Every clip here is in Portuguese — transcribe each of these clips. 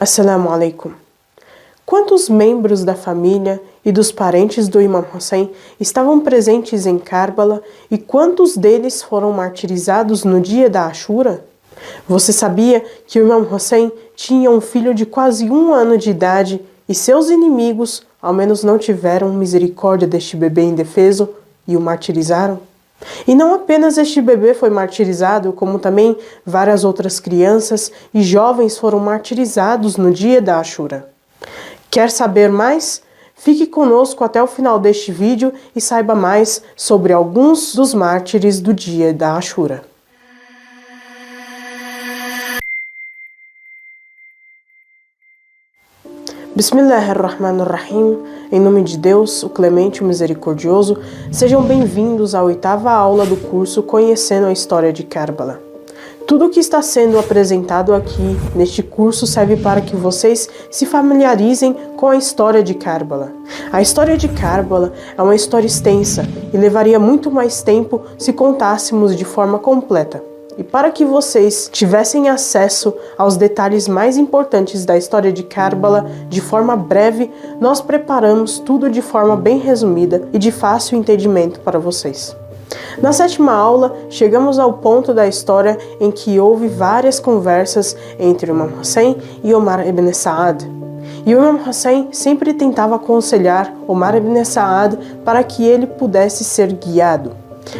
Assalamu alaikum. Quantos membros da família e dos parentes do Imam Hussein estavam presentes em Karbala e quantos deles foram martirizados no dia da Ashura? Você sabia que o Imam Hussein tinha um filho de quase 1 ano de idade e seus inimigos, ao menos, não tiveram misericórdia deste bebê indefeso e o martirizaram? E não apenas este bebê foi martirizado, como também várias outras crianças e jovens foram martirizados no dia da Ashura. Quer saber mais? Fique conosco até o final deste vídeo e saiba mais sobre alguns dos mártires do dia da Ashura. Bismillahirrahmanirrahim. Em nome de Deus, o Clemente, o Misericordioso, sejam bem-vindos à 8ª aula do curso Conhecendo a História de Karbala. Tudo o que está sendo apresentado aqui neste curso serve para que vocês se familiarizem com a história de Karbala. A história de Karbala é uma história extensa e levaria muito mais tempo se contássemos de forma completa. E para que vocês tivessem acesso aos detalhes mais importantes da história de Karbala de forma breve, nós preparamos tudo de forma bem resumida e de fácil entendimento para vocês. Na 7ª aula, chegamos ao ponto da história em que houve várias conversas entre o Imam Hussein e Omar ibn Saad. E o Imam Hussein sempre tentava aconselhar Omar ibn Saad para que ele pudesse ser guiado.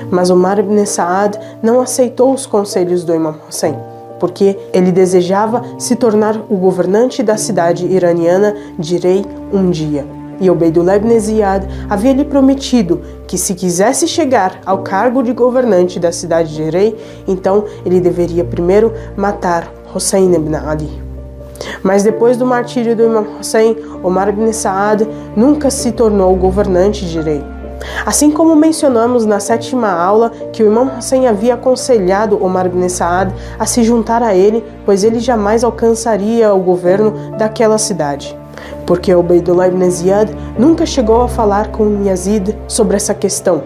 Mas Omar ibn Saad não aceitou os conselhos do Imam Hussein, porque ele desejava se tornar o governante da cidade iraniana de Rey um dia. E Ubaydullah ibn Ziyad havia lhe prometido que se quisesse chegar ao cargo de governante da cidade de Rey, então ele deveria primeiro matar Hussein ibn Ali. Mas depois do martírio do Imam Hussein, Omar ibn Saad nunca se tornou governante de Rey. Assim como mencionamos na 7ª aula que o Imam Hussein havia aconselhado Omar ibn Saad a se juntar a ele, pois ele jamais alcançaria o governo daquela cidade. Porque Ubaydullah ibn Ziyad nunca chegou a falar com Yazid sobre essa questão.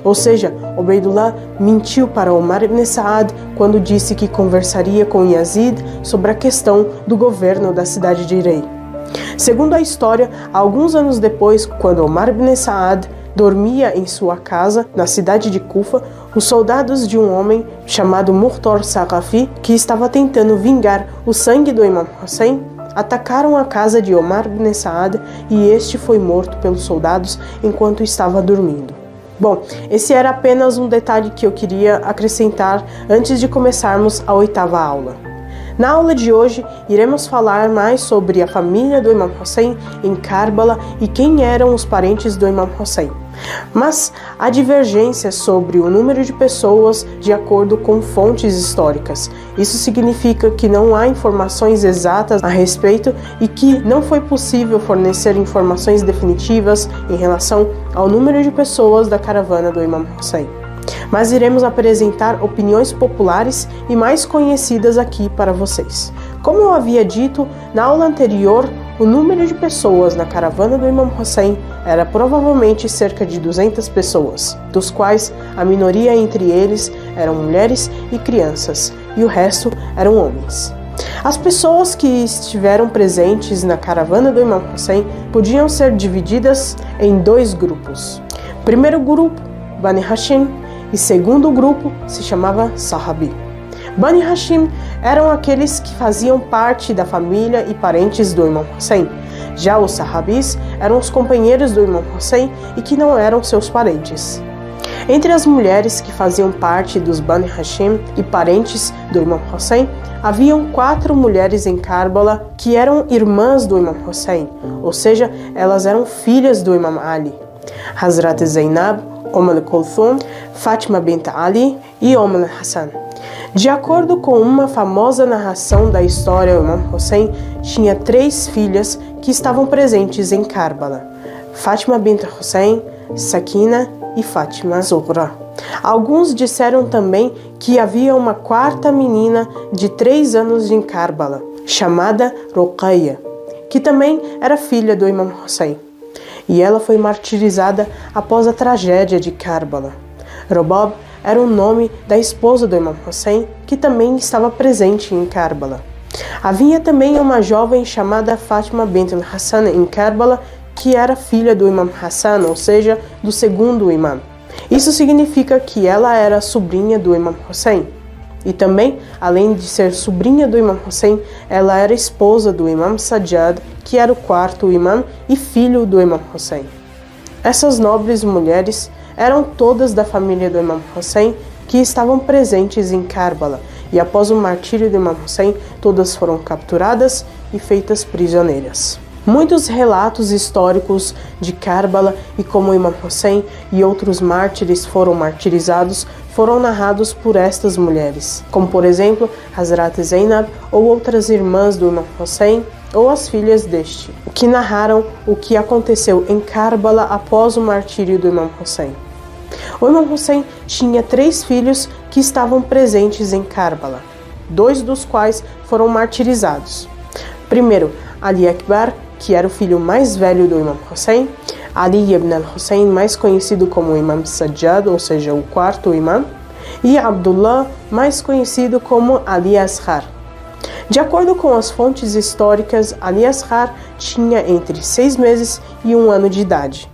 Ou seja, Ubaydullah mentiu para Omar ibn Saad quando disse que conversaria com Yazid sobre a questão do governo da cidade de Rey. Segundo a história, alguns anos depois, quando Omar ibn Saad dormia em sua casa, na cidade de Kufa, os soldados de um homem chamado Mukhtar Saqafi, que estava tentando vingar o sangue do Imam Hussein, atacaram a casa de Omar ibn Saad e este foi morto pelos soldados enquanto estava dormindo. Bom, esse era apenas um detalhe que eu queria acrescentar antes de começarmos a 8ª aula. Na aula de hoje, iremos falar mais sobre a família do Imam Hussein em Karbala e quem eram os parentes do Imam Hussein. Mas há divergências sobre o número de pessoas de acordo com fontes históricas. Isso significa que não há informações exatas a respeito e que não foi possível fornecer informações definitivas em relação ao número de pessoas da caravana do Imam Hussein. Mas iremos apresentar opiniões populares e mais conhecidas aqui para vocês. Como eu havia dito na aula anterior, o número de pessoas na caravana do Imam Hussein era provavelmente cerca de 200 pessoas, dos quais a minoria entre eles eram mulheres e crianças, e o resto eram homens. As pessoas que estiveram presentes na caravana do Imam Hussein podiam ser divididas em 2 grupos. Primeiro grupo, Bani Hashim, e segundo grupo se chamava Sahabi. Bani Hashim eram aqueles que faziam parte da família e parentes do Imam Hussein. Já os Sahabis eram os companheiros do Imam Hussein e que não eram seus parentes. Entre as mulheres que faziam parte dos Bani Hashim e parentes do Imam Hussein, haviam 4 mulheres em Karbala que eram irmãs do Imam Hussein, ou seja, elas eram filhas do Imam Ali. Hazrat Zainab, Kulthum, Fatima bint Ali e Hassan. De acordo com uma famosa narração da história, o Imam Hussein tinha 3 filhas que estavam presentes em Karbala: Fatima bint Hussein, Sakina e Fatima Zuhra. Alguns disseram também que havia uma 4ª menina de 3 anos em Karbala, chamada Ruqayya, que também era filha do Imam Hussein. E ela foi martirizada após a tragédia de Karbala. Robab era o nome da esposa do Imam Hussein, que também estava presente em Karbala. Havia também uma jovem chamada Fátima bint al-Hassan em Karbala, que era filha do Imam Hassan, ou seja, do segundo imam. Isso significa que ela era sobrinha do Imam Hussein. E também, além de ser sobrinha do Imam Hussein, ela era esposa do Imam Sajjad, que era o quarto imam e filho do Imam Hussein. Essas nobres mulheres eram todas da família do Imam Hussein que estavam presentes em Karbala, e após o martírio do Imam Hussein, todas foram capturadas e feitas prisioneiras. Muitos relatos históricos de Karbala e como o Imam Hussein e outros mártires foram martirizados foram narrados por estas mulheres, como por exemplo Hazrat Zainab ou outras irmãs do Imam Hussein ou as filhas deste, que narraram o que aconteceu em Karbala após o martírio do Imam Hussein. O Imam Hussein tinha 3 filhos que estavam presentes em Karbala, 2 dos quais foram martirizados. Primeiro, Ali Akbar, que era o filho mais velho do Imam Hussein, Ali ibn al-Hussein, mais conhecido como Imam Sajjad, ou seja, o quarto imam, e Abdullah, mais conhecido como Ali Asghar. De acordo com as fontes históricas, Ali Asghar tinha entre 6 meses e 1 ano de idade.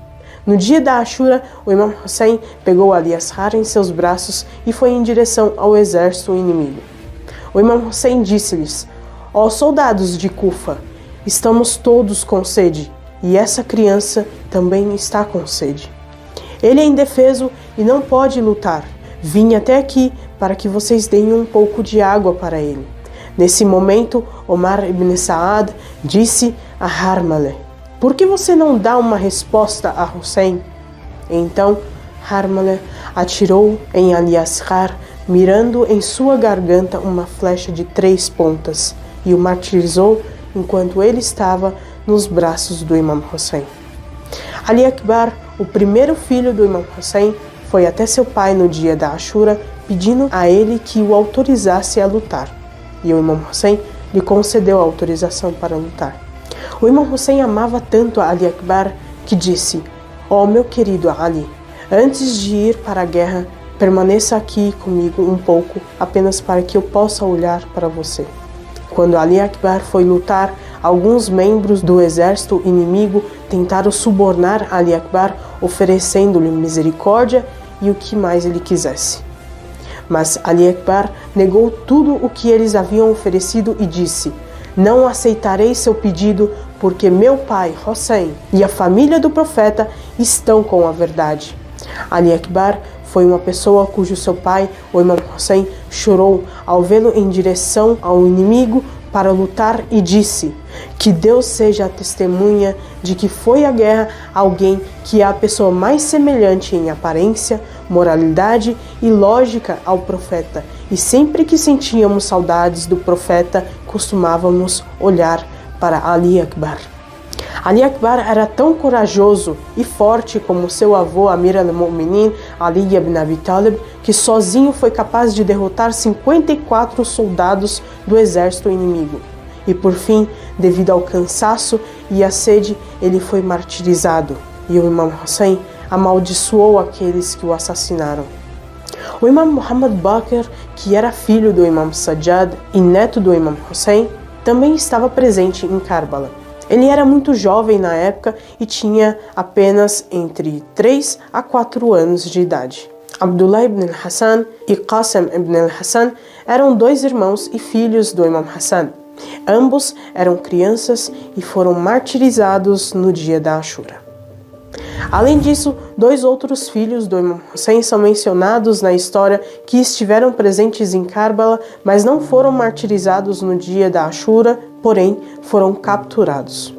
No dia da Ashura, o Imam Hussein pegou Ali Asghar em seus braços e foi em direção ao exército inimigo. O Imam Hussein disse-lhes: "Ó soldados de Kufa, estamos todos com sede, e essa criança também está com sede. Ele é indefeso e não pode lutar. Vim até aqui para que vocês deem um pouco de água para ele." Nesse momento, Omar ibn Saad disse a Harmaleh: "Por que você não dá uma resposta a Hussein?" Então, Harmaleh atirou em Ali Asghar, mirando em sua garganta uma flecha de 3 pontas, e o martirizou enquanto ele estava nos braços do Imam Hussein. Ali Akbar, o primeiro filho do Imam Hussein, foi até seu pai no dia da Ashura, pedindo a ele que o autorizasse a lutar. E o Imam Hussein lhe concedeu a autorização para lutar. O Imam Hussein amava tanto a Ali Akbar que disse: "Ó meu querido Ali, antes de ir para a guerra, permaneça aqui comigo um pouco, apenas para que eu possa olhar para você." Quando Ali Akbar foi lutar, alguns membros do exército inimigo tentaram subornar Ali Akbar, oferecendo-lhe misericórdia e o que mais ele quisesse. Mas Ali Akbar negou tudo o que eles haviam oferecido e disse: "Não aceitarei seu pedido, porque meu pai, Hussein, e a família do profeta estão com a verdade." Ali Akbar foi uma pessoa cujo seu pai, o Imam Hussein, chorou ao vê-lo em direção ao inimigo para lutar e disse: "Que Deus seja a testemunha de que foi à guerra alguém que é a pessoa mais semelhante em aparência, moralidade e lógica ao profeta, e sempre que sentíamos saudades do profeta, costumávamos olhar para Ali Akbar." Ali Akbar era tão corajoso e forte como seu avô Amir al-Mu'minin, Ali ibn Abi Talib, que sozinho foi capaz de derrotar 54 soldados do exército inimigo. E por fim, devido ao cansaço e à sede, ele foi martirizado, e o Imam Hussein amaldiçoou aqueles que o assassinaram. O Imam Muhammad Baqir, que era filho do Imam Sajjad e neto do Imam Hussein, também estava presente em Karbala. Ele era muito jovem na época e tinha apenas entre 3 a 4 anos de idade. Abdullah ibn al-Hassan e Qasim ibn al-Hassan eram 2 irmãos e filhos do Imam Hassan. Ambos eram crianças e foram martirizados no dia da Ashura. Além disso, 2 outros filhos do Imam Hussein são mencionados na história que estiveram presentes em Karbala, mas não foram martirizados no dia da Ashura, porém foram capturados.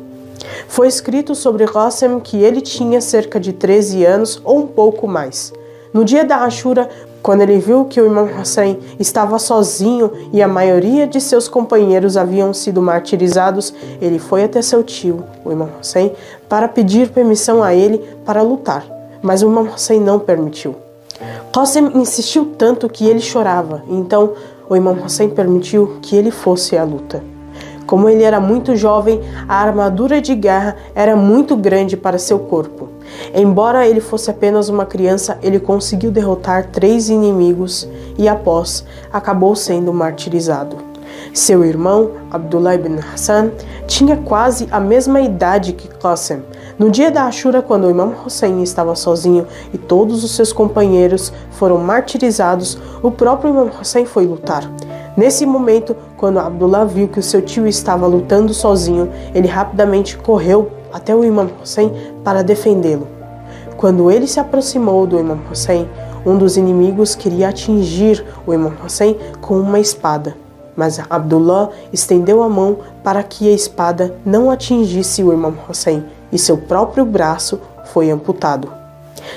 Foi escrito sobre Qasim que ele tinha cerca de 13 anos ou um pouco mais. No dia da Ashura, quando ele viu que o Imam Hussein estava sozinho e a maioria de seus companheiros haviam sido martirizados, ele foi até seu tio, o Imam Hussein, para pedir permissão a ele para lutar, mas o Imam Hussein não permitiu. Qasim insistiu tanto que ele chorava, então o Imam Hussein permitiu que ele fosse à luta. Como ele era muito jovem, a armadura de guerra era muito grande para seu corpo. Embora ele fosse apenas uma criança, ele conseguiu derrotar 3 inimigos e, após, acabou sendo martirizado. Seu irmão, Abdullah ibn Hassan, tinha quase a mesma idade que Qasim. No dia da Ashura, quando o Imam Hussein estava sozinho e todos os seus companheiros foram martirizados, o próprio Imam Hussein foi lutar. Nesse momento, quando Abdullah viu que o seu tio estava lutando sozinho, ele rapidamente correu até o Imam Hussein para defendê-lo. Quando ele se aproximou do Imam Hussein, um dos inimigos queria atingir o Imam Hussein com uma espada. Mas Abdullah estendeu a mão para que a espada não atingisse o Imam Hussein e seu próprio braço foi amputado.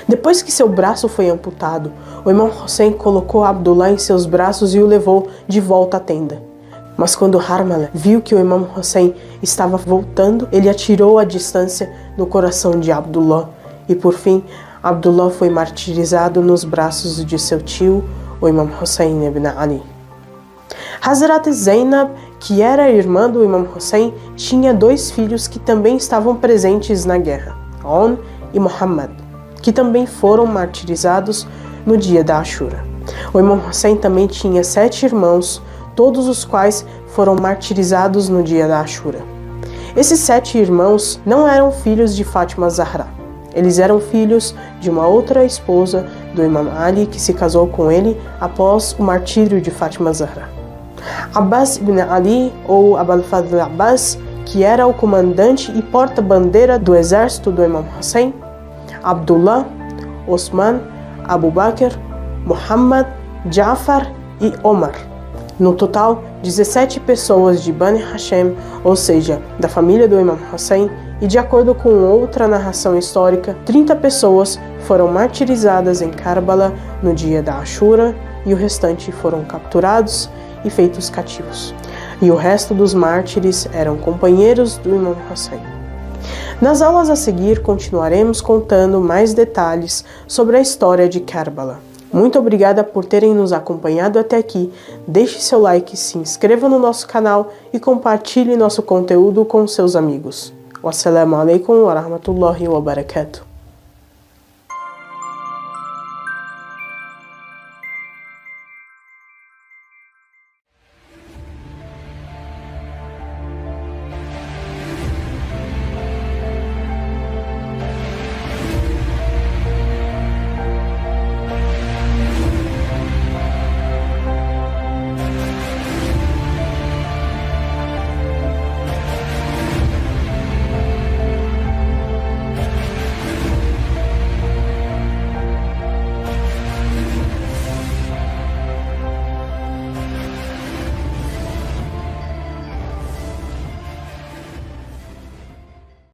Depois que seu braço foi amputado, o Imam Hussein colocou Abdullah em seus braços e o levou de volta à tenda. Mas quando Harmala viu que o Imam Hussein estava voltando, ele atirou à distância no coração de Abdullah e por fim Abdullah foi martirizado nos braços de seu tio, o Imam Hussein ibn Ali. Hazrat Zainab, que era irmã do Imam Hussein, tinha 2 filhos que também estavam presentes na guerra, On e Muhammad, que também foram martirizados no dia da Ashura. O Imam Hussein também tinha 7 irmãos, todos os quais foram martirizados no dia da Ashura. Esses 7 irmãos não eram filhos de Fátima Zahra. Eles eram filhos de uma outra esposa do Imam Ali que se casou com ele após o martírio de Fátima Zahra. Abbas ibn Ali, ou Abul Fadl Abbas, que era o comandante e porta-bandeira do exército do Imam Hussein, Abdullah, Osman, Abu Bakr, Muhammad, Ja'far e Omar. No total, 17 pessoas de Bani Hashem, ou seja, da família do Imam Hussein, e de acordo com outra narração histórica, 30 pessoas foram martirizadas em Karbala no dia da Ashura e o restante foram capturados e feitos cativos. E o resto dos mártires eram companheiros do Imam Hussein. Nas aulas a seguir, continuaremos contando mais detalhes sobre a história de Karbala. Muito obrigada por terem nos acompanhado até aqui. Deixe seu like, se inscreva no nosso canal e compartilhe nosso conteúdo com seus amigos. Wassalamu alaikum wa rahmatullahi wa barakatuh.